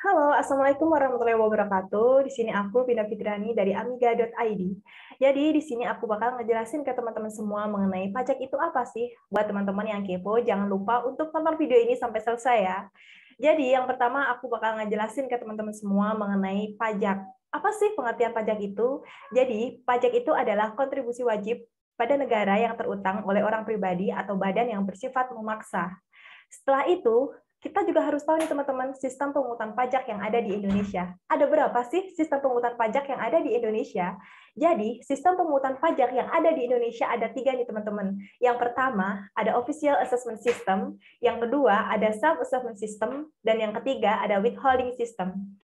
Halo, Assalamualaikum warahmatullahi wabarakatuh. Di sini aku, Vina Fitriani dari amiga.id. Jadi, di sini aku bakal ngejelasin ke teman-teman semua mengenai pajak itu apa sih. Buat teman-teman yang kepo, jangan lupa untuk tonton video ini sampai selesai ya. Jadi, yang pertama aku bakal ngejelasin ke teman-teman semua mengenai pajak. Apa sih pengertian pajak itu? Jadi, pajak itu adalah kontribusi wajib pada negara yang terutang oleh orang pribadi atau badan yang bersifat memaksa. Setelah itu, kita juga harus tahu nih teman-teman, sistem pemungutan pajak yang ada di Indonesia. Ada berapa sih sistem pemungutan pajak yang ada di Indonesia? Jadi, sistem pemungutan pajak yang ada di Indonesia ada 3 nih teman-teman. Yang pertama, ada Official Assessment System. Yang kedua, ada Self-Assessment System. Dan yang ketiga, ada Withholding System.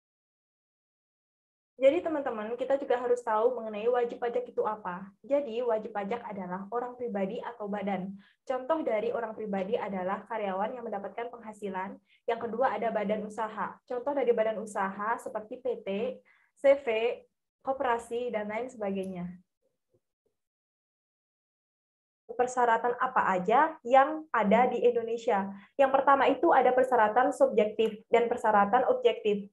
Jadi teman-teman, kita juga harus tahu mengenai wajib pajak itu apa. Jadi wajib pajak adalah orang pribadi atau badan. Contoh dari orang pribadi adalah karyawan yang mendapatkan penghasilan. Yang kedua ada badan usaha. Contoh dari badan usaha seperti PT, CV, koperasi, dan lain sebagainya. Persyaratan apa aja yang ada di Indonesia? Yang pertama itu ada persyaratan subjektif dan persyaratan objektif.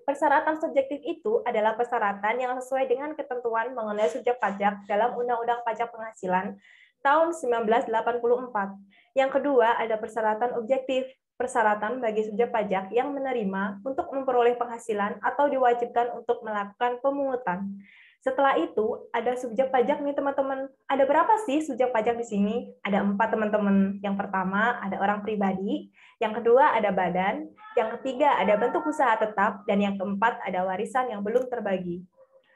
Persyaratan subjektif itu adalah persyaratan yang sesuai dengan ketentuan mengenai subjek pajak dalam Undang-Undang Pajak Penghasilan tahun 1984. Yang kedua, ada persyaratan objektif, persyaratan bagi subjek pajak yang menerima untuk memperoleh penghasilan atau diwajibkan untuk melakukan pemungutan. Setelah itu, ada subjek pajak nih teman-teman. Ada berapa sih subjek pajak di sini? Ada 4 teman-teman. Yang pertama, ada orang pribadi. Yang kedua, ada badan. Yang ketiga, ada bentuk usaha tetap. Dan yang keempat, ada warisan yang belum terbagi.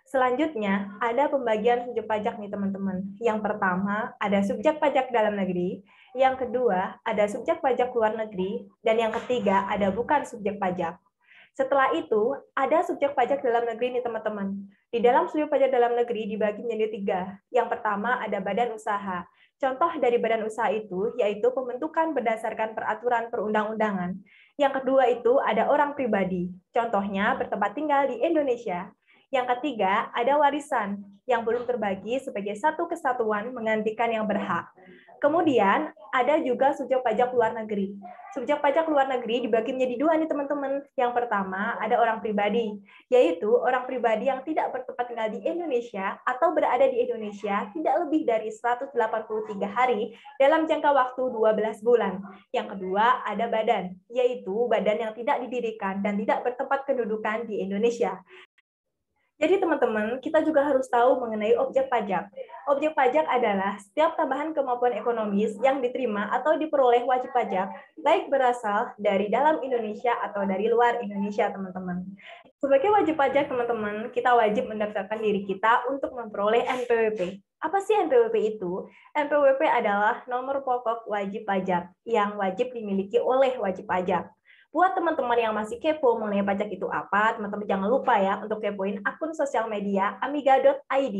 Selanjutnya, ada pembagian subjek pajak nih teman-teman. Yang pertama, ada subjek pajak dalam negeri. Yang kedua, ada subjek pajak luar negeri. Dan yang ketiga, ada bukan subjek pajak. Setelah itu, ada subjek pajak dalam negeri nih teman-teman. Di dalam subjek pajak dalam negeri dibagi menjadi 3. Yang pertama ada badan usaha. Contoh dari badan usaha itu yaitu pembentukan berdasarkan peraturan perundang-undangan. Yang kedua itu ada orang pribadi. Contohnya bertempat tinggal di Indonesia. Yang ketiga, ada warisan yang belum terbagi sebagai satu kesatuan menggantikan yang berhak. Kemudian, ada juga subjek pajak luar negeri. Subjek pajak luar negeri dibagi menjadi 2 nih teman-teman. Yang pertama, ada orang pribadi, yaitu orang pribadi yang tidak bertempat tinggal di Indonesia atau berada di Indonesia tidak lebih dari 183 hari dalam jangka waktu 12 bulan. Yang kedua, ada badan, yaitu badan yang tidak didirikan dan tidak bertempat kedudukan di Indonesia. Jadi teman-teman, kita juga harus tahu mengenai objek pajak. Objek pajak adalah setiap tambahan kemampuan ekonomis yang diterima atau diperoleh wajib pajak, baik berasal dari dalam Indonesia atau dari luar Indonesia, teman-teman. Sebagai wajib pajak, teman-teman, kita wajib mendaftarkan diri kita untuk memperoleh NPWP. Apa sih NPWP itu? NPWP adalah nomor pokok wajib pajak yang wajib dimiliki oleh wajib pajak. Buat teman-teman yang masih kepo mengenai pajak itu apa, teman-teman jangan lupa ya untuk kepoin akun sosial media amiga.id.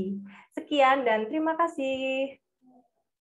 Sekian dan terima kasih.